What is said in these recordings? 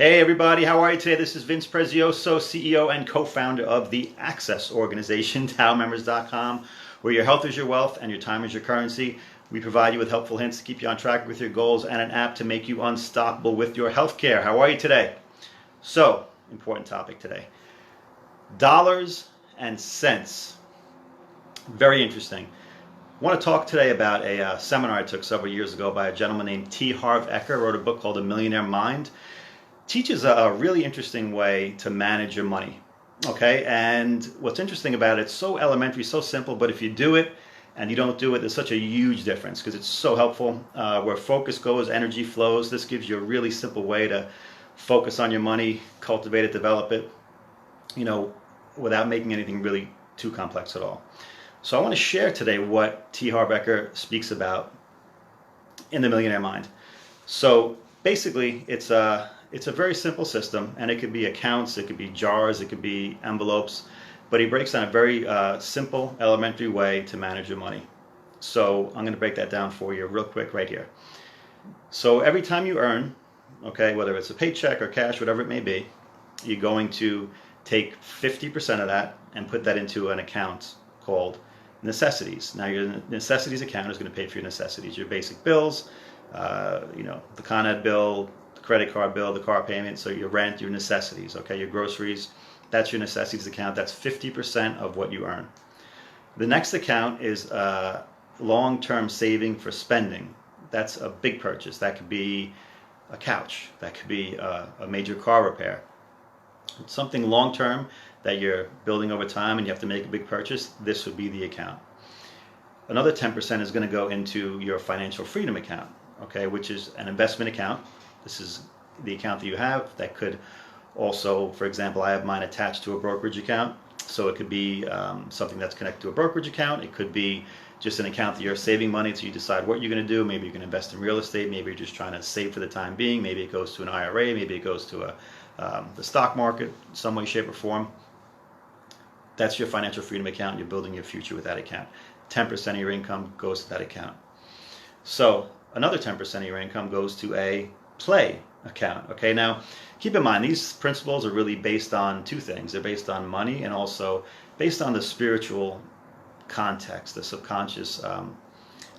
Hey everybody, how are you today? This is Vince Prezioso, CEO and co-founder of the Access organization, TaoMembers.com, where your health is your wealth and your time is your currency. We provide you with helpful hints to keep you on track with your goals and an app to make you unstoppable with your healthcare. How are you today? So, important topic today. Dollars and cents. Very interesting. I want to talk today about a seminar I took several years ago by a gentleman named T. Harv Eker, wrote a book called The Millionaire Mind. Teaches a really interesting way to manage your money. Okay, and what's interesting about it, it's so elementary, so simple, but if you do it and you don't do it, there's such a huge difference because it's so helpful. Where focus goes, energy flows. This gives you a really simple way to focus on your money, cultivate it, develop it, without making anything really too complex at all. So I want to share today what T. Harv Eker speaks about in The Millionaire Mind. So basically, it's a very simple system, and it could be accounts, it could be jars, it could be envelopes, but he breaks down a very simple, elementary way to manage your money. So I'm going to break that down for you real quick right here. So every time you earn, okay, whether it's a paycheck or cash, whatever it may be, you're going to take 50% of that and put that into an account called necessities. Now your necessities account is going to pay for your necessities, your basic bills, the Con Ed bill, credit card bill, the car payment, so your rent, your necessities, okay, your groceries, that's your necessities account. That's 50% of what you earn. The next account is long-term saving for spending. That's a big purchase. That could be a couch. That could be a major car repair. It's something long-term that you're building over time and you have to make a big purchase. This would be the account. Another 10% is going to go into your financial freedom account, okay, which is an investment account. This is the account that you have. That could also, for example, I have mine attached to a brokerage account. So it could be something that's connected to a brokerage account. It could be just an account that you're saving money so you decide what you're going to do. Maybe you can invest in real estate. Maybe you're just trying to save for the time being. Maybe it goes to an IRA. Maybe it goes to the stock market, some way, shape, or form. That's your financial freedom account. You're building your future with that account. 10% of your income goes to that account. So another 10% of your income goes to a play account. Okay, now keep in mind these principles are really based on two things. They're based on money and also based on the spiritual context, the subconscious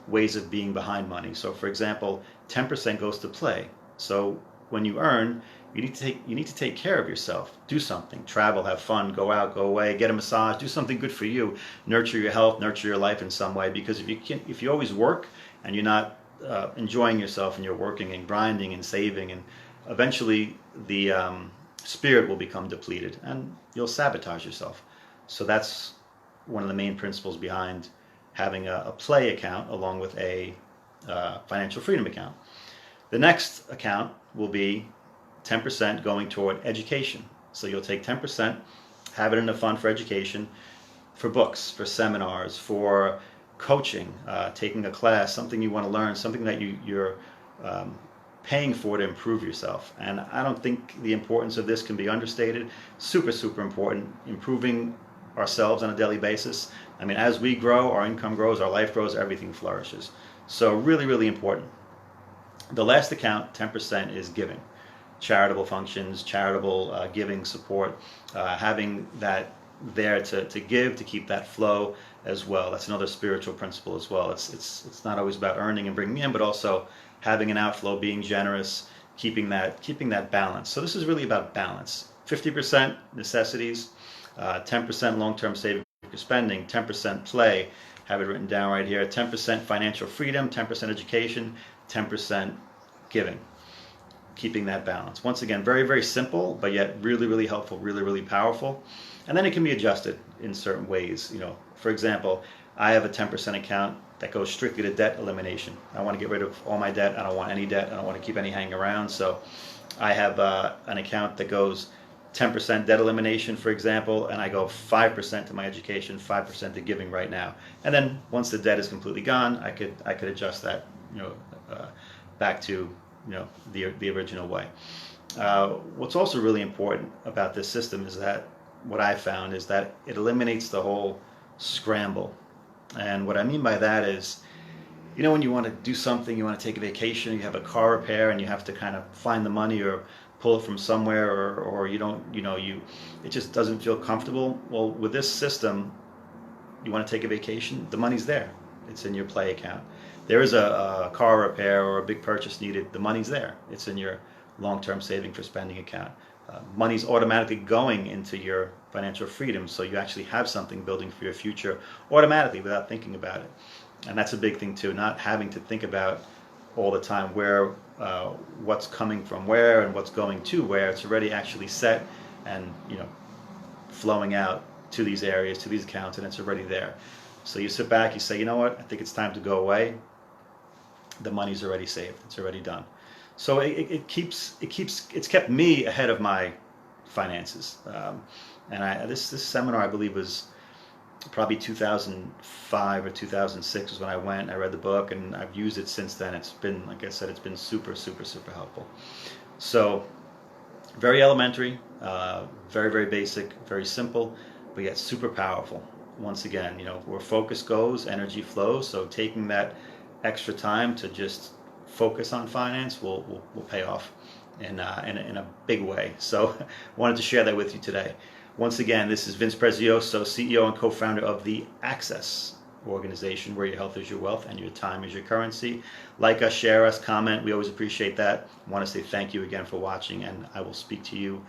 ways of being behind money. So for example, 10% goes to play. So when you earn, you need to take care of yourself. Do something, travel, have fun, go out, go away, get a massage, do something good for you, nurture your health, nurture your life in some way. Because if you always work and you're not enjoying yourself and you're working and grinding and saving, and eventually the spirit will become depleted and you'll sabotage yourself. So that's one of the main principles behind having a play account along with a financial freedom account. The next account will be 10% going toward education. So you'll take 10%, have it in a fund for education, for books, for seminars, for coaching, taking a class, something you want to learn, something that you're paying for to improve yourself. And I don't think the importance of this can be understated. Super, super important. Improving ourselves on a daily basis. I mean, as we grow, our income grows, our life grows, everything flourishes. So really, really important. The last account, 10%, is giving. Charitable functions, charitable giving, support, having that there to give, to keep that flow as well. That's another spiritual principle as well. It's not always about earning and bringing in, but also having an outflow, being generous, keeping that balance. So this is really about balance. 50% necessities, 10% long-term saving for spending, 10% play, have it written down right here, 10% financial freedom, 10% education, 10% giving. Keeping that balance. Once again, very, very simple, but yet really, really helpful, really, really powerful. And then it can be adjusted in certain ways. For example, I have a 10% account that goes strictly to debt elimination. I want to get rid of all my debt. I don't want any debt. I don't want to keep any hanging around. So I have an account that goes 10% debt elimination, for example, and I go 5% to my education, 5% to giving right now. And then once the debt is completely gone, I could adjust that, back to the original way. What's also really important about this system is that what I found is that it eliminates the whole scramble. And what I mean by that is, when you want to do something, you want to take a vacation, you have a car repair, and you have to kind of find the money or pull it from somewhere, or you don't, it just doesn't feel comfortable. Well, with this system, you want to take a vacation, the money's there. It's in your play account. There is a car repair or a big purchase needed, the money's there. It's in your long-term saving for spending account. Money's automatically going into your financial freedom, so you actually have something building for your future automatically without thinking about it. And that's a big thing too, not having to think about all the time where, what's coming from where and what's going to where. It's already actually set and flowing out to these areas, to these accounts, and it's already there. So you sit back, you say, you know what, I think it's time to go away. The money's already saved, it's already done. So it's kept me ahead of my finances. And this seminar, I believe, was probably 2005 or 2006 was when I went. I read the book, and I've used it since then. It's been, like I said, it's been super, super, super helpful. So very elementary, very, very basic, very simple, but yet super powerful. Once again, where focus goes, energy flows. So taking that extra time to just focus on finance will pay off in a big way. So I wanted to share that with you today. Once again, this is Vince Prezioso, CEO and co-founder of the Access organization, where your health is your wealth and your time is your currency. Like us, share us, comment. We always appreciate that. I want to say thank you again for watching, and I will speak to you